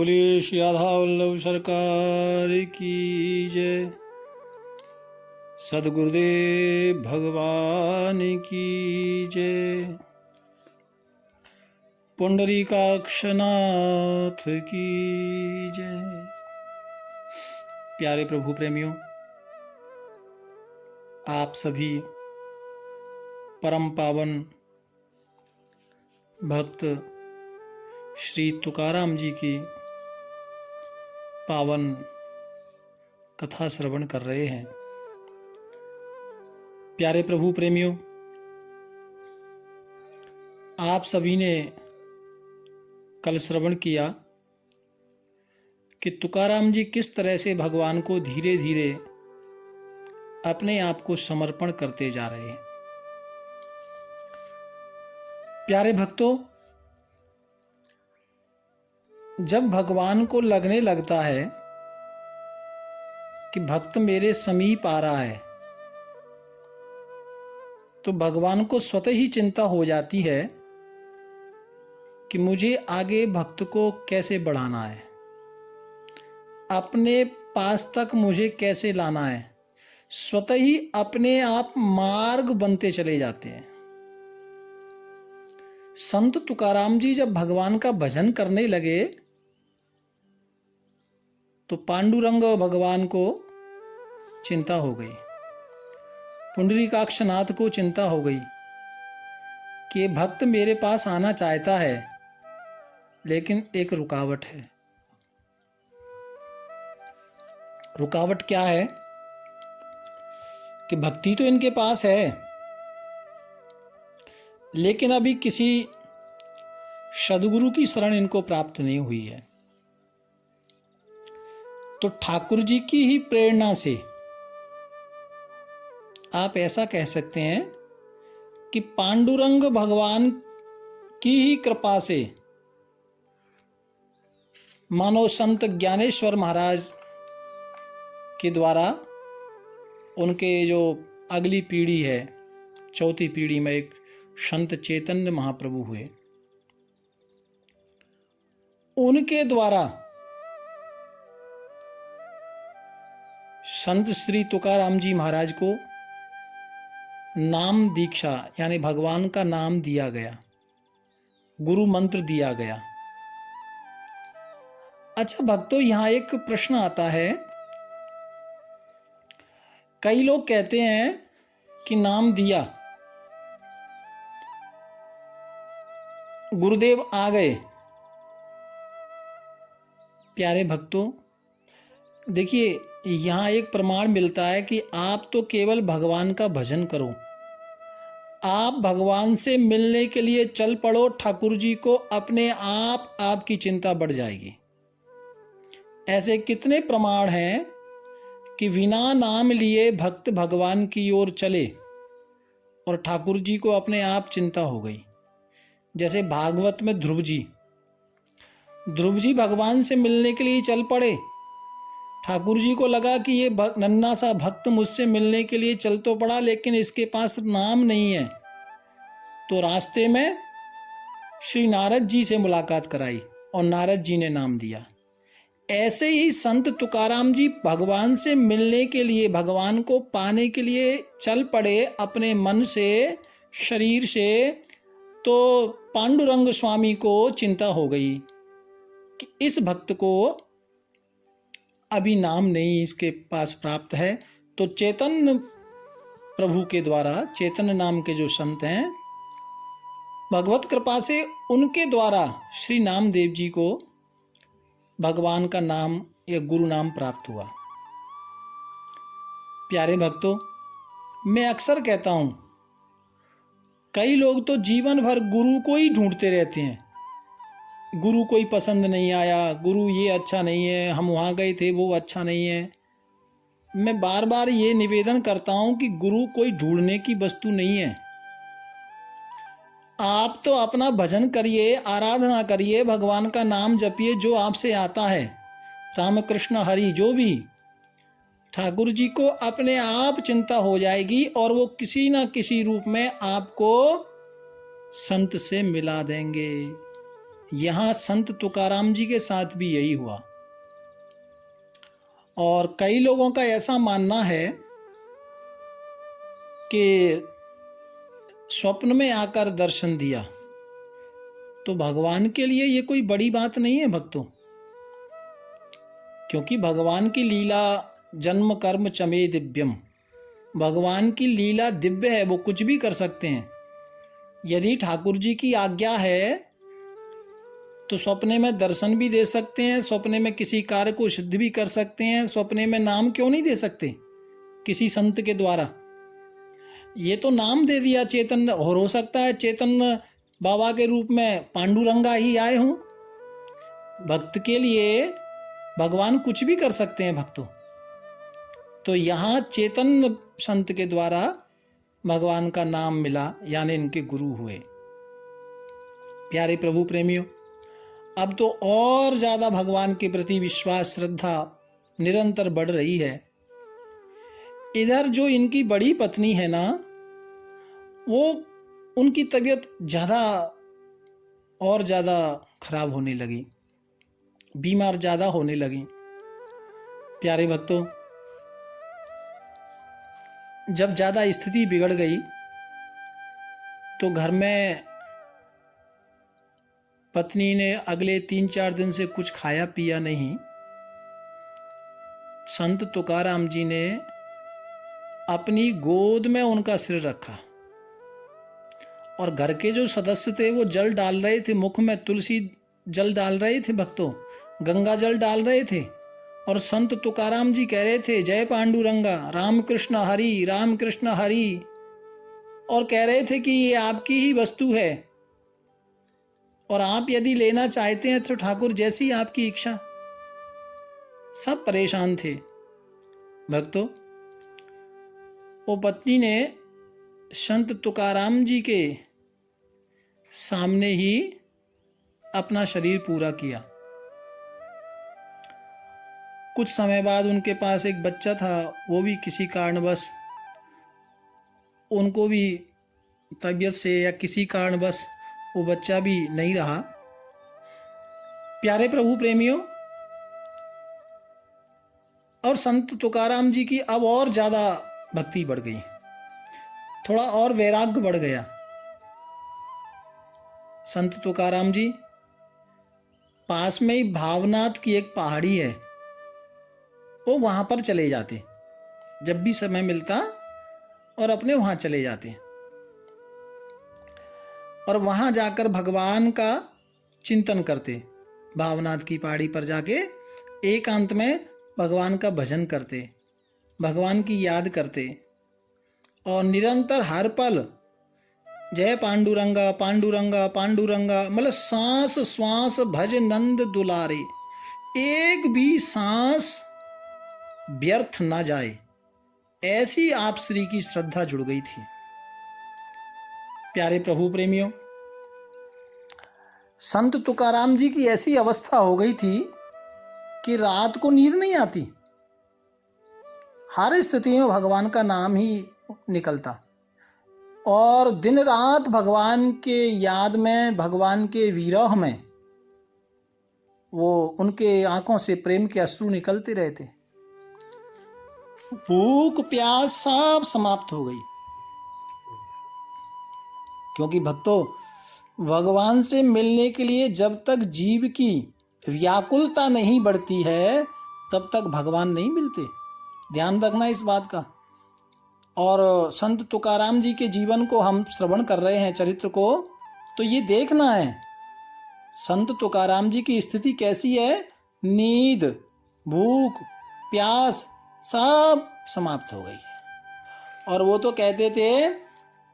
बोलिए श्री राधा वल्लभ सरकार की जय। सद्गुरुदेव भगवान की जय। पुंडरीकाक्षनाथ की जय। प्यारे प्रभु प्रेमियों, आप सभी परम पावन भक्त श्री तुकाराम जी की पावन कथा श्रवण कर रहे हैं। प्यारे प्रभु प्रेमियों, आप सभी ने कल श्रवण किया कि तुकाराम जी किस तरह से भगवान को धीरे धीरे अपने आप को समर्पण करते जा रहे हैं। प्यारे भक्तों, जब भगवान को लगने लगता है कि भक्त मेरे समीप आ रहा है, तो भगवान को स्वतः ही चिंता हो जाती है कि मुझे आगे भक्त को कैसे बढ़ाना है, अपने पास तक मुझे कैसे लाना है। स्वतः ही अपने आप मार्ग बनते चले जाते हैं। संत तुकाराम जी जब भगवान का भजन करने लगे तो पांडुरंग भगवान को चिंता हो गई, पुंडरीकाक्षनाथ को चिंता हो गई कि ये भक्त मेरे पास आना चाहता है, लेकिन एक रुकावट है। रुकावट क्या है कि भक्ति तो इनके पास है, लेकिन अभी किसी सद्गुरु की शरण इनको प्राप्त नहीं हुई है। तो ठाकुर जी की ही प्रेरणा से आप ऐसा कह सकते हैं कि पांडुरंग भगवान की ही कृपा से मानो संत ज्ञानेश्वर महाराज के द्वारा उनके जो अगली पीढ़ी है, चौथी पीढ़ी में एक संत चैतन्य महाप्रभु हुए, उनके द्वारा संत श्री तुकाराम जी महाराज को नाम दीक्षा यानी भगवान का नाम दिया गया, गुरु मंत्र दिया गया। अच्छा भक्तों, यहां एक प्रश्न आता है। कई लोग कहते हैं कि नाम दिया, गुरुदेव आ गए। प्यारे भक्तों, देखिए यहां एक प्रमाण मिलता है कि आप तो केवल भगवान का भजन करो, आप भगवान से मिलने के लिए चल पड़ो, ठाकुर जी को अपने आप आपकी चिंता बढ़ जाएगी। ऐसे कितने प्रमाण हैं कि बिना नाम लिए भक्त भगवान की ओर चले और ठाकुर जी को अपने आप चिंता हो गई। जैसे भागवत में ध्रुव जी भगवान से मिलने के लिए चल पड़े। ठाकुर जी को लगा कि ये नन्हा सा भक्त मुझसे मिलने के लिए चल तो पड़ा, लेकिन इसके पास नाम नहीं है। तो रास्ते में श्री नारद जी से मुलाकात कराई और नारद जी ने नाम दिया। ऐसे ही संत तुकाराम जी भगवान से मिलने के लिए, भगवान को पाने के लिए चल पड़े अपने मन से, शरीर से। तो पांडुरंग स्वामी को चिंता हो गई कि इस भक्त को अभी नाम नहीं इसके पास प्राप्त है। तो चैतन्य प्रभु के द्वारा, चैतन्य नाम के जो संत हैं, भगवत कृपा से उनके द्वारा श्री नामदेव जी को भगवान का नाम या गुरु नाम प्राप्त हुआ। प्यारे भक्तों, मैं अक्सर कहता हूं, कई लोग तो जीवन भर गुरु को ही ढूंढते रहते हैं। गुरु कोई पसंद नहीं आया, गुरु ये अच्छा नहीं है, हम वहाँ गए थे वो अच्छा नहीं है। मैं बार बार ये निवेदन करता हूँ कि गुरु कोई ढूंढने की वस्तु नहीं है। आप तो अपना भजन करिए, आराधना करिए, भगवान का नाम जपिए, जो आपसे आता है, राम कृष्ण हरि जो भी, ठाकुर जी को अपने आप चिंता हो जाएगी और वो किसी न किसी रूप में आपको संत से मिला देंगे। यहाँ संत तुकाराम जी के साथ भी यही हुआ। और कई लोगों का ऐसा मानना है कि स्वप्न में आकर दर्शन दिया, तो भगवान के लिए ये कोई बड़ी बात नहीं है भक्तों, क्योंकि भगवान की लीला जन्म कर्म चमे दिव्यम, भगवान की लीला दिव्य है, वो कुछ भी कर सकते हैं। यदि ठाकुर जी की आज्ञा है तो स्वप्ने में दर्शन भी दे सकते हैं, स्वप्ने में किसी कार्य को सिद्ध भी कर सकते हैं, स्वप्ने में नाम क्यों नहीं दे सकते किसी संत के द्वारा। ये तो नाम दे दिया चेतन, और हो सकता है चेतन बाबा के रूप में पांडुरंगा ही आए हों। भक्त के लिए भगवान कुछ भी कर सकते हैं भक्तों। तो यहाँ चेतन संत के द्वारा भगवान का नाम मिला, यानी इनके गुरु हुए। प्यारे प्रभु प्रेमियों, अब तो और ज़्यादा भगवान के प्रति विश्वास श्रद्धा निरंतर बढ़ रही है। इधर जो इनकी बड़ी पत्नी है ना, वो उनकी तबीयत ज़्यादा और ज़्यादा खराब होने लगी, बीमार ज़्यादा होने लगी। प्यारे भक्तों, जब ज़्यादा स्थिति बिगड़ गई तो घर में पत्नी ने अगले 3-4 दिन से कुछ खाया पिया नहीं। संत तुकाराम जी ने अपनी गोद में उनका सिर रखा और घर के जो सदस्य थे वो जल डाल रहे थे, मुख में तुलसी जल डाल रहे थे भक्तों, गंगा जल डाल रहे थे। और संत तुकाराम जी कह रहे थे जय पांडुरंगा, राम कृष्ण हरि, राम कृष्ण हरि, और कह रहे थे कि ये आपकी ही वस्तु है और आप यदि लेना चाहते हैं तो ठाकुर जैसी आपकी इच्छा। सब परेशान थे भक्तों। वो पत्नी ने संत तुकाराम जी के सामने ही अपना शरीर पूरा किया। कुछ समय बाद उनके पास एक बच्चा था, वो भी किसी कारणवश, उनको भी तबीयत से या किसी कारणवश वो बच्चा भी नहीं रहा। प्यारे प्रभु प्रेमियों, और संत तुकाराम जी की अब और ज़्यादा भक्ति बढ़ गई, थोड़ा और वैराग्य बढ़ गया। संत तुकाराम जी पास में ही भावनाथ की एक पहाड़ी है, वो वहाँ पर चले जाते जब भी समय मिलता, और अपने वहाँ चले जाते और वहाँ जाकर भगवान का चिंतन करते। भावनाथ की पहाड़ी पर जाके एकांत में भगवान का भजन करते, भगवान की याद करते और निरंतर हर पल जय पांडुरंगा पांडुरंगा पांडुरंगा, मतलब सांस श्वास भज नंद दुलारे, एक भी सांस व्यर्थ ना जाए, ऐसी आप श्री की श्रद्धा जुड़ गई थी। प्यारे प्रभु प्रेमियों, संत तुकाराम जी की ऐसी अवस्था हो गई थी कि रात को नींद नहीं आती, हर स्थिति में भगवान का नाम ही निकलता और दिन रात भगवान के याद में, भगवान के विरह में वो उनके आंखों से प्रेम के अश्रु निकलते रहते। भूख प्यास सब समाप्त हो गई, क्योंकि भक्तों भगवान से मिलने के लिए जब तक जीव की व्याकुलता नहीं बढ़ती है तब तक भगवान नहीं मिलते। ध्यान रखना इस बात का। और संत तुकाराम जी के जीवन को हम श्रवण कर रहे हैं, चरित्र को, तो ये देखना है संत तुकाराम जी की स्थिति कैसी है। नींद, भूख, प्यास सब समाप्त हो गई। और वो तो कहते थे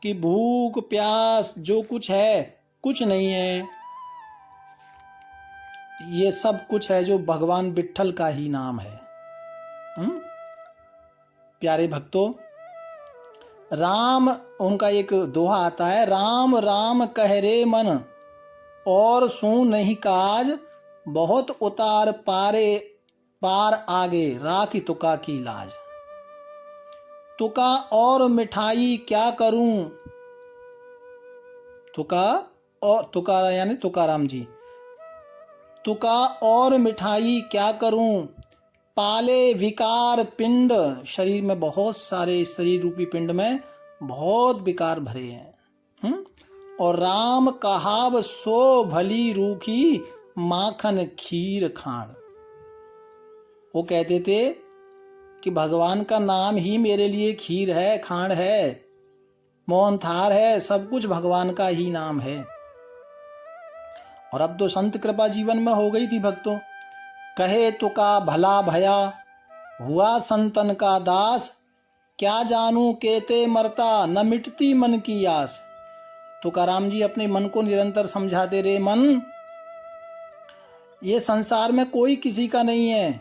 कि भूख प्यास जो कुछ है कुछ नहीं है, ये सब कुछ है जो भगवान विट्ठल का ही नाम है। प्यारे भक्तों, राम, उनका एक दोहा आता है, राम राम कह रे मन और सू नहीं काज, बहुत उतार पारे पार आगे राखी तुका की लाज। तुका और मिठाई क्या करूं, तुका और तुकारा यानी तुकाराम जी, तुका और मिठाई क्या करूं, पाले विकार पिंड, शरीर में बहुत सारे, शरीर रूपी पिंड में बहुत विकार भरे हैं। और राम कहाव सो भली रूखी, माखन खीर खाण। वो कहते थे कि भगवान का नाम ही मेरे लिए खीर है, खांड है, मोहनथार है, सब कुछ भगवान का ही नाम है। और अब तो संत कृपा जीवन में हो गई थी भक्तों। कहे तुका भला भया, हुआ संतन का दास, क्या जानू केते मरता, न मिटती मन की आस। तुकाराम जी अपने मन को निरंतर समझाते रहे, मन ये संसार में कोई किसी का नहीं है,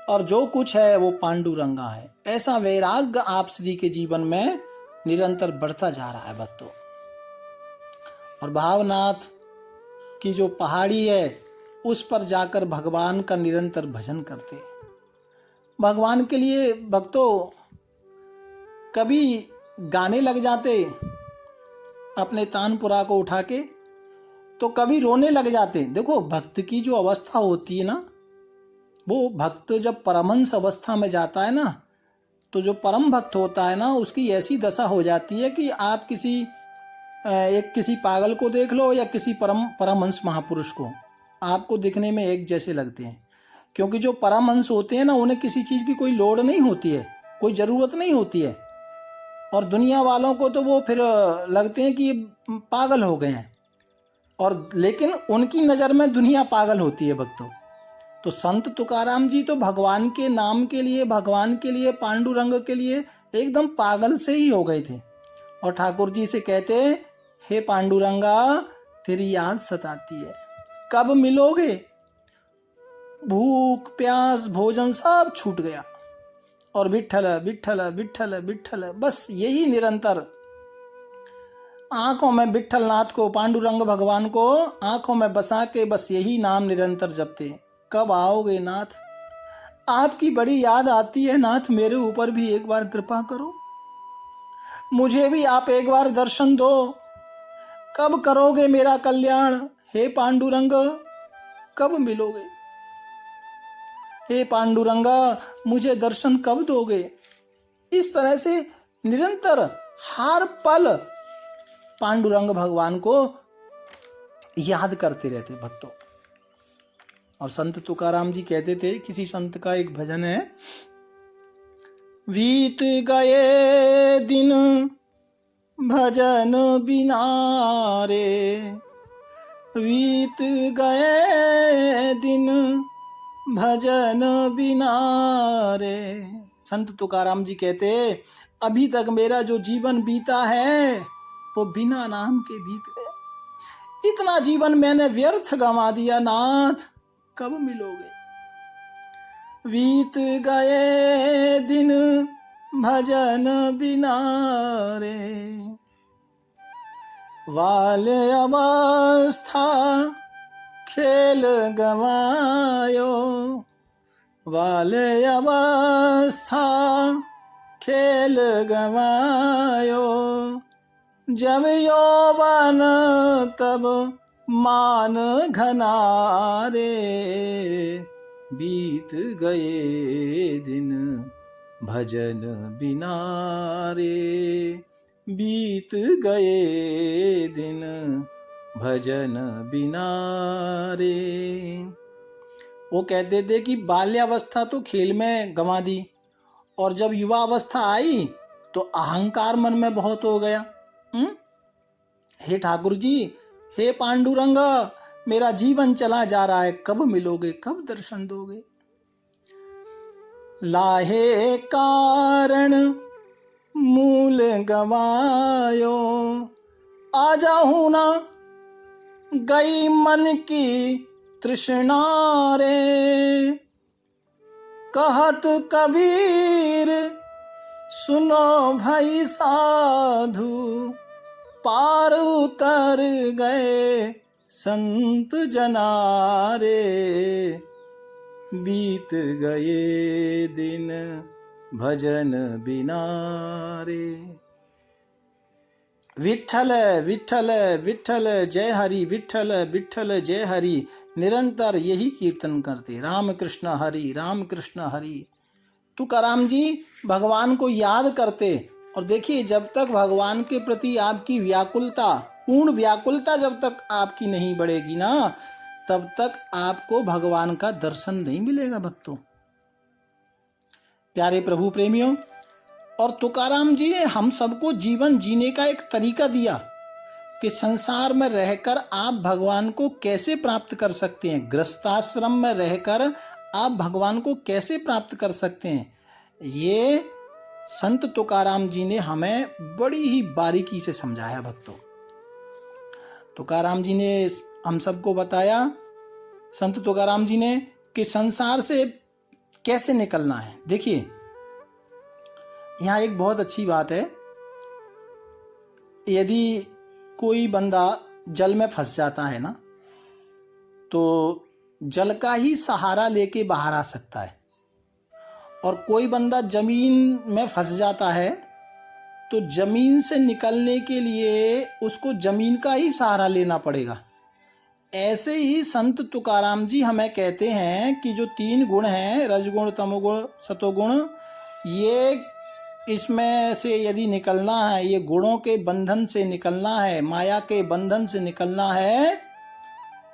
और जो कुछ है वो पांडुरंगा है। ऐसा वैराग्य आप श्री के जीवन में निरंतर बढ़ता जा रहा है भक्तों। और भावनाथ की जो पहाड़ी है उस पर जाकर भगवान का निरंतर भजन करते। भगवान के लिए भक्तों कभी गाने लग जाते अपने तानपुरा को उठा के, तो कभी रोने लग जाते। देखो भक्त की जो अवस्था होती है ना, वो भक्त जब परमहंस अवस्था में जाता है ना, तो जो परम भक्त होता है ना, उसकी ऐसी दशा हो जाती है कि आप किसी पागल को देख लो या किसी परमहंस महापुरुष को, आपको दिखने में एक जैसे लगते हैं। क्योंकि जो परमहंस होते हैं ना, उन्हें किसी चीज़ की कोई लोड़ नहीं होती है, कोई ज़रूरत नहीं होती है। और दुनिया वालों को तो वो फिर लगते हैं कि पागल हो गए हैं, और लेकिन उनकी नज़र में दुनिया पागल होती है भक्तों। तो संत तुकाराम जी तो भगवान के नाम के लिए, भगवान के लिए, पांडुरंग के लिए एकदम पागल से ही हो गए थे। और ठाकुर जी से कहते, हे पांडुरंगा तेरी याद सताती है, कब मिलोगे। भूख प्यास भोजन सब छूट गया, और विठ्ठल विठ्ठल विठ्ठल विठ्ठल, बस यही निरंतर आंखों में विठ्ठल नाथ को, पांडुरंग भगवान को आंखों में बसा के बस यही नाम निरंतर जपते। कब आओगे नाथ, आपकी बड़ी याद आती है नाथ, मेरे ऊपर भी एक बार कृपा करो, मुझे भी आप एक बार दर्शन दो, कब करोगे मेरा कल्याण, हे पांडुरंग कब मिलोगे, हे पांडुरंगा मुझे दर्शन कब दोगे। इस तरह से निरंतर हर पल पांडुरंग भगवान को याद करते रहते भक्तों। और संत तुकाराम जी कहते थे, किसी संत का एक भजन है, बीत गए दिन भजन बिना रे, बीत गए दिन भजन बिना रे। संत तुकाराम जी कहते, अभी तक मेरा जो जीवन बीता है वो बिना नाम के बीत गया, इतना जीवन मैंने व्यर्थ गंवा दिया नाथ, कब मिलोगे। बीत गए दिन भजन बिना रे, वाले अवस्था खेल गवायो, वाले अवस्था खेल गवायो, जब यौवन तब मान घनारे, बीत गए दिन भजन बिना रे, बीत गए दिन भजन बिना रे। वो कहते थे कि बाल्यावस्था तो खेल में गंवा दी, और जब युवा अवस्था आई तो अहंकार मन में बहुत हो गया। हे ठाकुर जी, हे पांडुरंग, मेरा जीवन चला जा रहा है, कब मिलोगे, कब दर्शन दोगे। लाहे कारण मूल गवायो, आ जाऊं ना गई मन की तृष्णा रे, कहत कबीर सुनो भाई साधु, पार उतर गए संत जनारे, बीत गए दिन भजन बिना रे। विठ्ठल विठ्ठल विठ्ठल जय हरि, विठ्ठल विठ्ठल जय हरि, निरंतर यही कीर्तन करते, राम कृष्ण हरि। तुकाराम जी भगवान को याद करते। और देखिए, जब तक भगवान के प्रति आपकी व्याकुलता, पूर्ण व्याकुलता जब तक आपकी नहीं बढ़ेगी ना, तब तक आपको भगवान का दर्शन नहीं मिलेगा भक्तों। प्यारे प्रभु प्रेमियों, और तुकाराम जी ने हम सबको जीवन जीने का एक तरीका दिया कि संसार में रहकर आप भगवान को कैसे प्राप्त कर सकते हैं, गृहस्थाश्रम में रहकर आप भगवान को कैसे प्राप्त कर सकते हैं। ये संत तुकाराम जी ने हमें बड़ी ही बारीकी से समझाया भक्तों। तुकाराम जी ने हम सबको बताया, संत तुकाराम जी ने, कि संसार से कैसे निकलना है। देखिए, यहाँ एक बहुत अच्छी बात है। यदि कोई बंदा जल में फंस जाता है ना, तो जल का ही सहारा लेके बाहर आ सकता है। और कोई बंदा जमीन में फंस जाता है, तो जमीन से निकलने के लिए उसको जमीन का ही सहारा लेना पड़ेगा। ऐसे ही संत तुकाराम जी हमें कहते हैं कि जो 3 गुण हैं, रजगुण तमोगुण सतोगुण, ये इसमें से यदि निकलना है, ये गुणों के बंधन से निकलना है, माया के बंधन से निकलना है,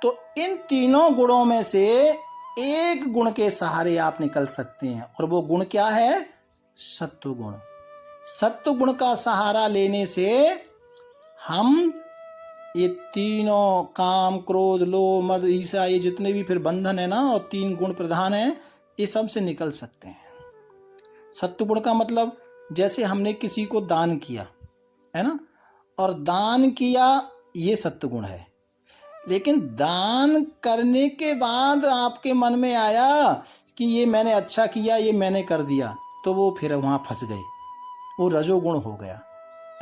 तो इन तीनों गुणों में से एक गुण के सहारे आप निकल सकते हैं। और वो गुण क्या है? सत्व गुण। सत्व गुण का सहारा लेने से हम ये तीनों, काम क्रोध लोभ मद ईर्ष्या, ये जितने भी फिर बंधन है ना, और 3 गुण प्रधान हैं, ये सब से निकल सकते हैं। सत्व गुण का मतलब, जैसे हमने किसी को दान किया है ना, और दान किया, ये सत्व गुण है। लेकिन दान करने के बाद आपके मन में आया कि ये मैंने अच्छा किया, ये मैंने कर दिया, तो वो फिर वहाँ फंस गए, वो रजोगुण हो गया,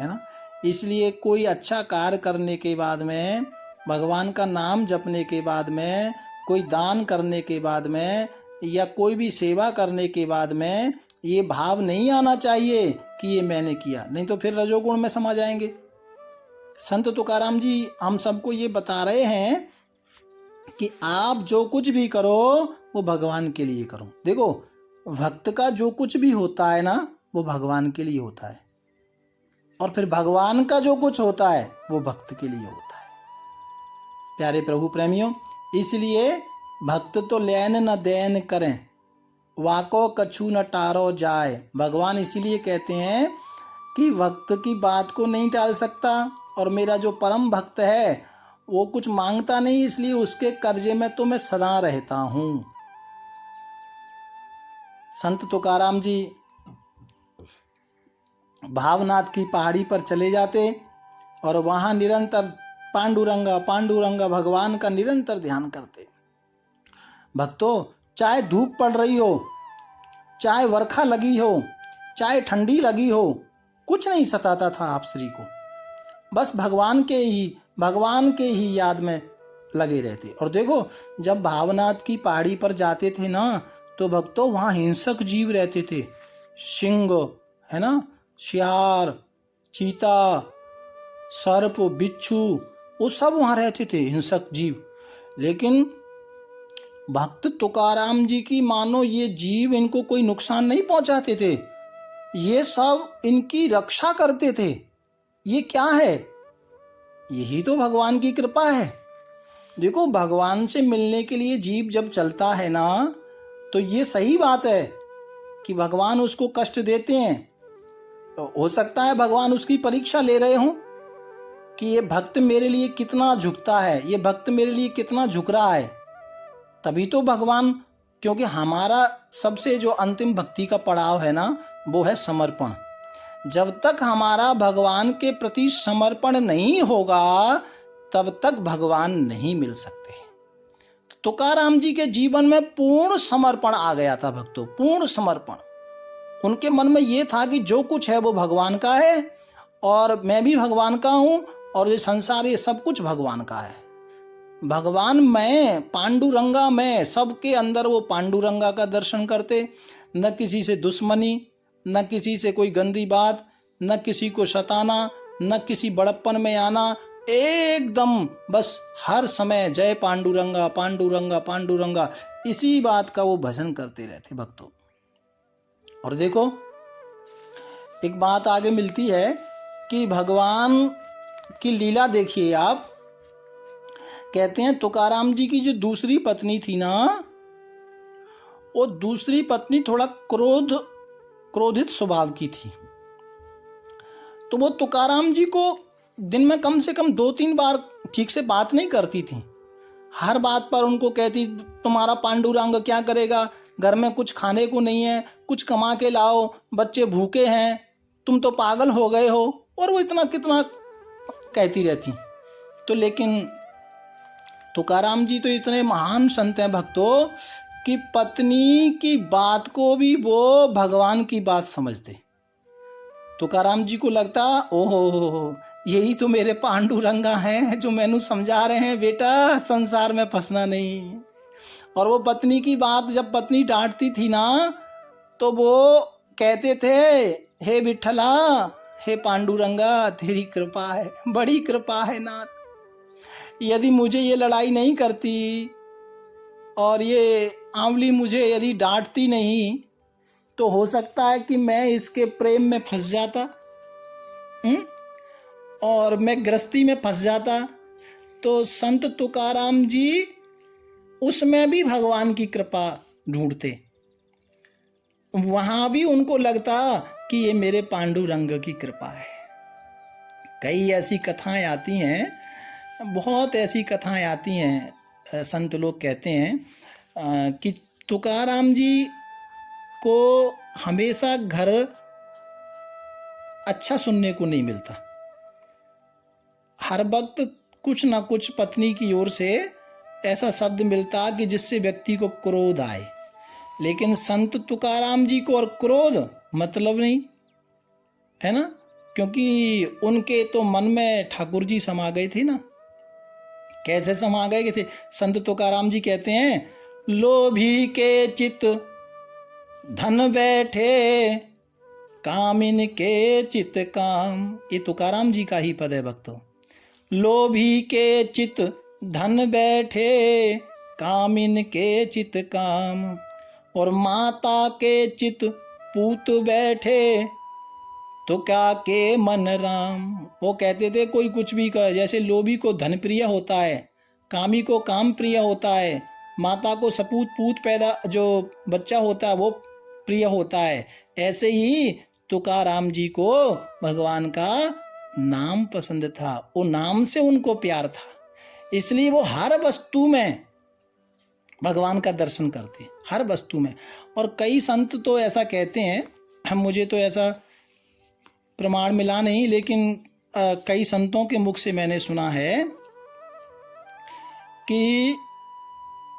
है ना। इसलिए कोई अच्छा कार्य करने के बाद में, भगवान का नाम जपने के बाद में, कोई दान करने के बाद में, या कोई भी सेवा करने के बाद में ये भाव नहीं आना चाहिए कि ये मैंने किया, नहीं तो फिर रजोगुण में समा जाएंगे। संत तुकाराम जी हम सबको ये बता रहे हैं कि आप जो कुछ भी करो वो भगवान के लिए करो। देखो, भक्त का जो कुछ भी होता है ना, वो भगवान के लिए होता है, और फिर भगवान का जो कुछ होता है वो भक्त के लिए होता है। प्यारे प्रभु प्रेमियों, इसलिए भक्त तो लेन न देन करें, वाको कछु न टारो जाए। भगवान इसीलिए कहते हैं कि भक्त की बात को नहीं टाल सकता, और मेरा जो परम भक्त है वो कुछ मांगता नहीं, इसलिए उसके कर्जे में तो मैं सदा रहता हूँ। संत तुकाराम जी भावनाथ की पहाड़ी पर चले जाते, और वहाँ निरंतर पांडुरंगा पांडुरंगा भगवान का निरंतर ध्यान करते। भक्तों, चाहे धूप पड़ रही हो, चाहे वर्षा लगी हो, चाहे ठंडी लगी हो, कुछ नहीं सताता था आप श्री को। बस भगवान के ही याद में लगे रहते। और देखो, जब भावनाथ की पहाड़ी पर जाते थे ना, तो भक्तों वहाँ हिंसक जीव रहते थे, सिंह है ना, सियार, चीता, सर्प, बिच्छू, वो सब वहाँ रहते थे, हिंसक जीव। लेकिन भक्त तुकाराम जी की मानो ये जीव इनको कोई नुकसान नहीं पहुंचाते थे, ये सब इनकी रक्षा करते थे। ये क्या है? यही तो भगवान की कृपा है। देखो, भगवान से मिलने के लिए जीव जब चलता है ना, तो ये सही बात है कि भगवान उसको कष्ट देते हैं। तो हो सकता है भगवान उसकी परीक्षा ले रहे हों कि ये भक्त मेरे लिए कितना झुकता है, ये भक्त मेरे लिए कितना झुक रहा है। तभी तो भगवान, क्योंकि हमारा सबसे जो अंतिम भक्ति का पड़ाव है ना, वो है समर्पण। जब तक हमारा भगवान के प्रति समर्पण नहीं होगा, तब तक भगवान नहीं मिल सकते। तो तुकाराम जी के जीवन में पूर्ण समर्पण आ गया था भक्तों, पूर्ण समर्पण। उनके मन में ये था कि जो कुछ है वो भगवान का है, और मैं भी भगवान का हूँ, और ये संसार, ये सब कुछ भगवान का है। भगवान मैं, पांडुरंगा मैं, सबके अंदर वो पांडुरंगा का दर्शन करते। न किसी से दुश्मनी, न किसी से कोई गंदी बात, न किसी को सताना, न किसी बड़प्पन में आना, एकदम बस हर समय जय पांडुरंगा पांडुरंगा पांडुरंगा, इसी बात का वो भजन करते रहते भक्तों। और देखो एक बात आगे मिलती है कि भगवान की लीला देखिए आप। कहते हैं तुकाराम जी की जो दूसरी पत्नी थी ना, वो दूसरी पत्नी थोड़ा क्रोधित स्वभाव की थी। तो वो तुकाराम जी को दिन में कम से कम 2-3 बार ठीक से बात नहीं करती थी। हर बात पर उनको कहती तुम्हारा पांडुरंग क्या करेगा, घर में कुछ खाने को नहीं है, कुछ कमा के लाओ, बच्चे भूखे हैं, तुम तो पागल हो गए हो, और वो इतना कितना कहती रहती। तो लेकिन तुकाराम जी तो इतने महान संत हैं भक्तों कि पत्नी की बात को भी वो भगवान की बात समझते। तुकाराम जी को लगता ओहो यही तो मेरे पांडुरंगा हैं जो मैनू समझा रहे हैं बेटा संसार में फंसना नहीं। और वो पत्नी की बात जब पत्नी डांटती थी ना, तो वो कहते थे हे विठला हे पांडुरंगा तेरी कृपा है, बड़ी कृपा है नाथ, यदि मुझे ये लड़ाई नहीं करती और ये आंवली मुझे यदि डांटती नहीं तो हो सकता है कि मैं इसके प्रेम में फंस जाता और मैं गृहस्थी में फंस जाता। तो संत तुकाराम जी उसमें भी भगवान की कृपा ढूंढते, वहाँ भी उनको लगता कि ये मेरे पांडुरंग की कृपा है। कई ऐसी कथाएं आती हैं, बहुत ऐसी कथाएं आती हैं, संत लोग कहते हैं कि तुकाराम जी को हमेशा घर अच्छा सुनने को नहीं मिलता। हर वक्त कुछ ना कुछ पत्नी की ओर से ऐसा शब्द मिलता कि जिससे व्यक्ति को क्रोध आए। लेकिन संत तुकाराम जी को और क्रोध मतलब नहीं है ना, क्योंकि उनके तो मन में ठाकुर जी समा गए थे ना। कैसे समा गए थे? संत तुकाराम जी कहते हैं लोभी के चित धन बैठे कामिन के चित काम। ये तुकाराम जी का ही पद है भक्तों। लोभी के चित धन बैठे कामिन के चित काम, और माता के चित पूत बैठे तो क्या के मन राम। वो कहते थे कोई कुछ भी कहे, जैसे लोभी को धन प्रिय होता है, कामी को काम प्रिय होता है, माता को सपूत पूत पैदा जो बच्चा होता है वो प्रिय होता है, ऐसे ही तुकाराम जी को भगवान का नाम पसंद था। वो नाम से उनको प्यार था, इसलिए वो हर वस्तु में भगवान का दर्शन करते, हर वस्तु में। और कई संत तो ऐसा कहते हैं, मुझे तो ऐसा प्रमाण मिला नहीं, लेकिन कई संतों के मुख से मैंने सुना है कि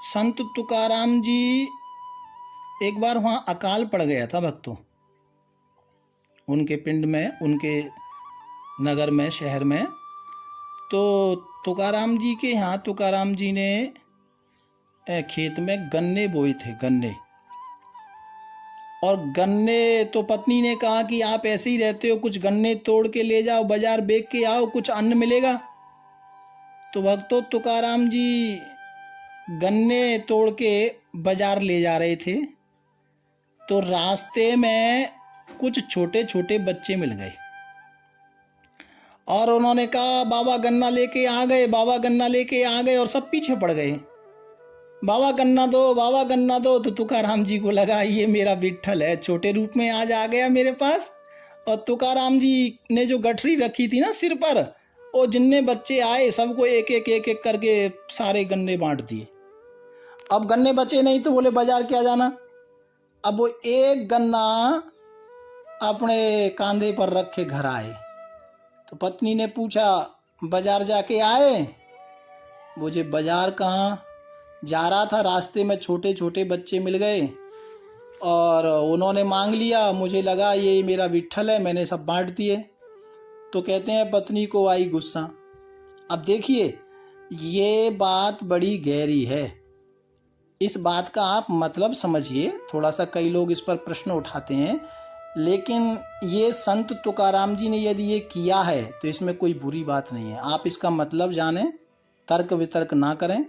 संत तुकाराम जी एक बार वहाँ अकाल पड़ गया था भक्तों, उनके पिंड में, उनके नगर में, शहर में। तो तुकाराम जी के यहाँ तुकाराम जी ने खेत में गन्ने बोए थे, गन्ने। और गन्ने तो पत्नी ने कहा कि आप ऐसे ही रहते हो, कुछ गन्ने तोड़ के ले जाओ, बाजार बेच के आओ, कुछ अन्न मिलेगा। तो भक्तों तुकाराम जी गन्ने तोड़ के बाजार ले जा रहे थे, तो रास्ते में कुछ छोटे छोटे बच्चे मिल गए और उन्होंने कहा बाबा गन्ना लेके आ गए, बाबा गन्ना लेके आ गए, और सब पीछे पड़ गए, बाबा गन्ना दो, बाबा गन्ना दो। तो तुकाराम जी को लगा ये मेरा विट्ठल है, छोटे रूप में आज आ गया मेरे पास। और तुकाराम जी ने जो गठरी रखी थी ना सिर पर, वो जितने बच्चे आए सबको एक एक करके सारे गन्ने बांट दिए। अब गन्ने बचे नहीं तो बोले बाजार क्या जाना। अब वो एक गन्ना अपने कांधे पर रख के घर आए। तो पत्नी ने पूछा बाजार जाके आए? मुझे बाजार कहाँ, जा रहा था, रास्ते में छोटे छोटे बच्चे मिल गए और उन्होंने मांग लिया, मुझे लगा ये मेरा विट्ठल है, मैंने सब बांट दिए। तो कहते हैं पत्नी को आई गुस्सा। अब देखिए ये बात बड़ी गहरी है, इस बात का आप मतलब समझिए थोड़ा सा। कई लोग इस पर प्रश्न उठाते हैं लेकिन ये संत तुकाराम जी ने यदि ये किया है तो इसमें कोई बुरी बात नहीं है। आप इसका मतलब जानें, तर्क वितर्क ना करें।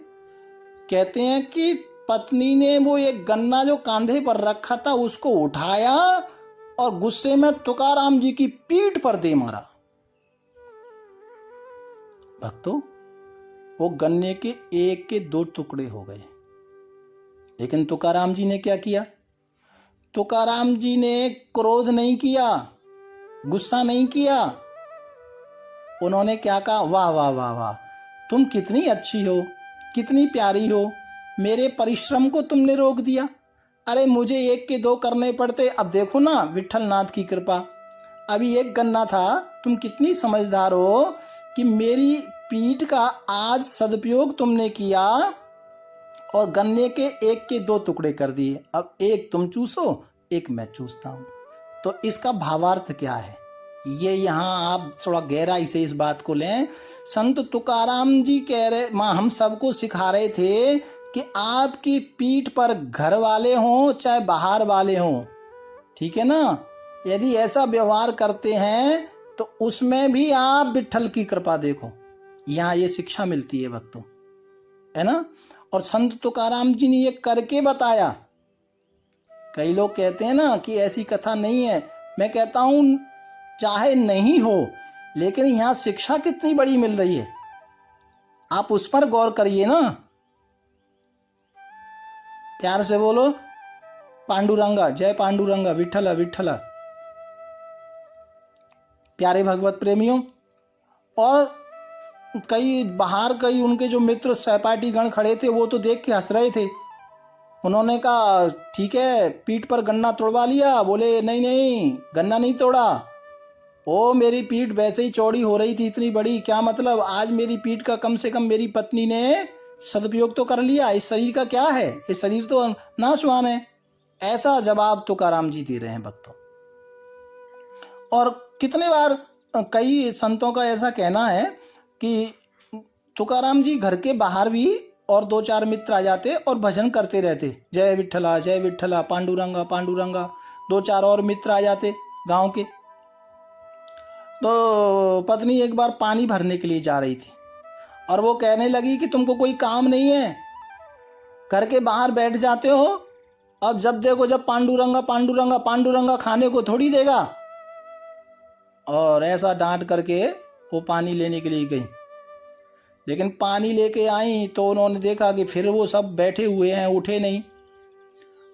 कहते हैं कि पत्नी ने वो एक गन्ना जो कांधे पर रखा था उसको उठाया और गुस्से में तुकाराम जी की पीठ पर दे मारा। भक्तों, वो गन्ने के एक के दो टुकड़े हो गए। लेकिन तुकाराम जी ने क्या किया? तुकाराम जी ने क्रोध नहीं किया, गुस्सा नहीं किया। उन्होंने क्या कहा? वाह वाह वाह वाह, तुम कितनी अच्छी हो, कितनी प्यारी हो, मेरे परिश्रम को तुमने रोक दिया। अरे मुझे एक के दो करने पड़ते। अब देखो ना विट्ठल नाथ की कृपा, अभी एक गन्ना था, तुम कितनी समझदार हो कि मेरी पीठ का आज सदुपयोग तुमने किया और गन्ने के एक के दो टुकड़े कर दिए। अब एक तुम चूसो, एक मैं चूसता हूँ। तो इसका भावार्थ क्या है? ये यहाँ आप थोड़ा गहराई से इस बात को लें। संत तुकाराम जी कह रहे, माँ हम सबको सिखा रहे थे कि आपकी पीठ पर घर वाले हों चाहे बाहर वाले हों, ठीक है ना, यदि ऐसा व्यवहार करते हैं तो उसमें भी आप विट्ठल की कृपा देखो। यहाँ ये शिक्षा मिलती है भक्तों, है ना। और संत तुकाराम जी ने ये करके बताया। कई लोग कहते हैं ना कि ऐसी कथा नहीं है। मैं कहता हूं चाहे नहीं हो, लेकिन यहाँ शिक्षा कितनी बड़ी मिल रही है, आप उस पर गौर करिए ना। प्यार से बोलो पांडुरंगा, जय पांडुरंगा, विठ्ठला विठ्ठला। प्यारे भगवत प्रेमियों, और कई बाहर कई उनके जो मित्र सहपाठी गण खड़े थे वो तो देख के हंस रहे थे। उन्होंने कहा ठीक है पीठ पर गन्ना तोड़वा लिया। बोले नहीं नहीं, गन्ना नहीं तोड़ा, ओ मेरी पीठ वैसे ही चौड़ी हो रही थी, इतनी बड़ी, क्या मतलब आज मेरी पीठ का कम से कम मेरी पत्नी ने सदुपयोग तो कर लिया। इस शरीर का क्या है, ये शरीर तो नाशवान है। ऐसा जवाब तुकाराम जी दे रहे हैं भक्तों। और कितने बार कई संतों का ऐसा कहना है कि तुकाराम जी घर के बाहर भी और दो चार मित्र आ जाते और भजन करते रहते, जय विठ्ठला पांडुरंगा पांडुरंगा। दो चार और मित्र आ जाते गांव के। तो पत्नी एक बार पानी भरने के लिए जा रही थी और वो कहने लगी कि तुमको कोई काम नहीं है, घर के बाहर बैठ जाते हो, अब जब देखो जब पांडुरंगा पांडुरंगा पांडुरंगा खाने को थोड़ी देगा। और ऐसा डांट करके वो पानी लेने के लिए गई। लेकिन पानी लेके आई तो उन्होंने देखा कि फिर वो सब बैठे हुए हैं, उठे नहीं।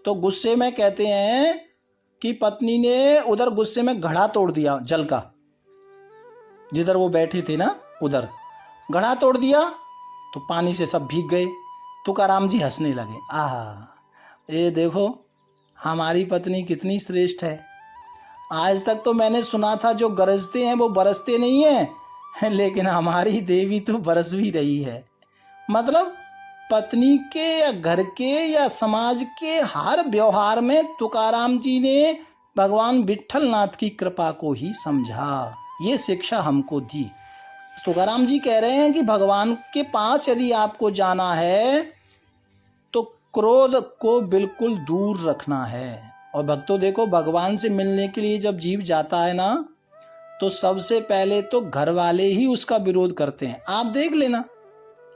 तो गुस्से में कहते हैं कि पत्नी ने उधर गुस्से में घड़ा तोड़ दिया जल का, जिधर वो बैठे थे ना उधर घड़ा तोड़ दिया, तो पानी से सब भीग गए। तुकाराम जी हंसने लगे, आहा ये देखो हमारी पत्नी कितनी श्रेष्ठ है। आज तक तो मैंने सुना था जो गरजते हैं वो बरसते नहीं हैं, लेकिन हमारी देवी तो बरस भी रही है। मतलब पत्नी के या घर के या समाज के हर व्यवहार में तुकाराम जी ने भगवान विट्ठल नाथ की कृपा को ही समझा, ये शिक्षा हमको दी। तुकाराम जी कह रहे हैं कि भगवान के पास यदि आपको जाना है तो क्रोध को बिल्कुल दूर रखना है। और भक्तों देखो, भगवान से मिलने के लिए जब जीव जाता है ना, तो सबसे पहले तो घर वाले ही उसका विरोध करते हैं। आप देख लेना,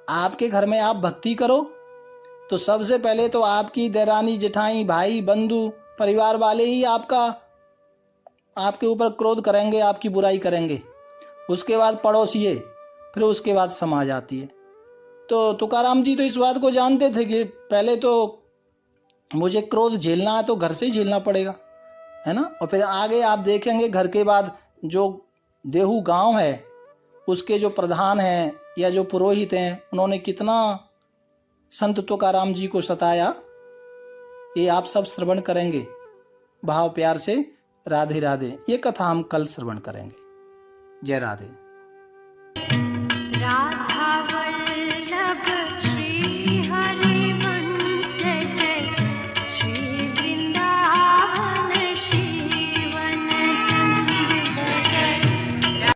आपके घर में आप भक्ति करो तो सबसे पहले तो आपकी देरानी जेठानी भाई बंधु परिवार वाले ही आपके ऊपर क्रोध करेंगे, आपकी बुराई करेंगे। उसके बाद पड़ोसिए, फिर उसके बाद समाज आती है। तो तुकाराम जी तो इस बात को जानते थे कि पहले तो मुझे क्रोध झेलना है तो घर से ही झेलना पड़ेगा, है ना। और फिर आगे आप देखेंगे घर के बाद जो देहू गांव है उसके जो प्रधान हैं या जो पुरोहित हैं, उन्होंने कितना संत तुकाराम जी को सताया, ये आप सब श्रवण करेंगे भाव प्यार से। राधे राधे। ये कथा हम कल श्रवण करेंगे। जय राधे।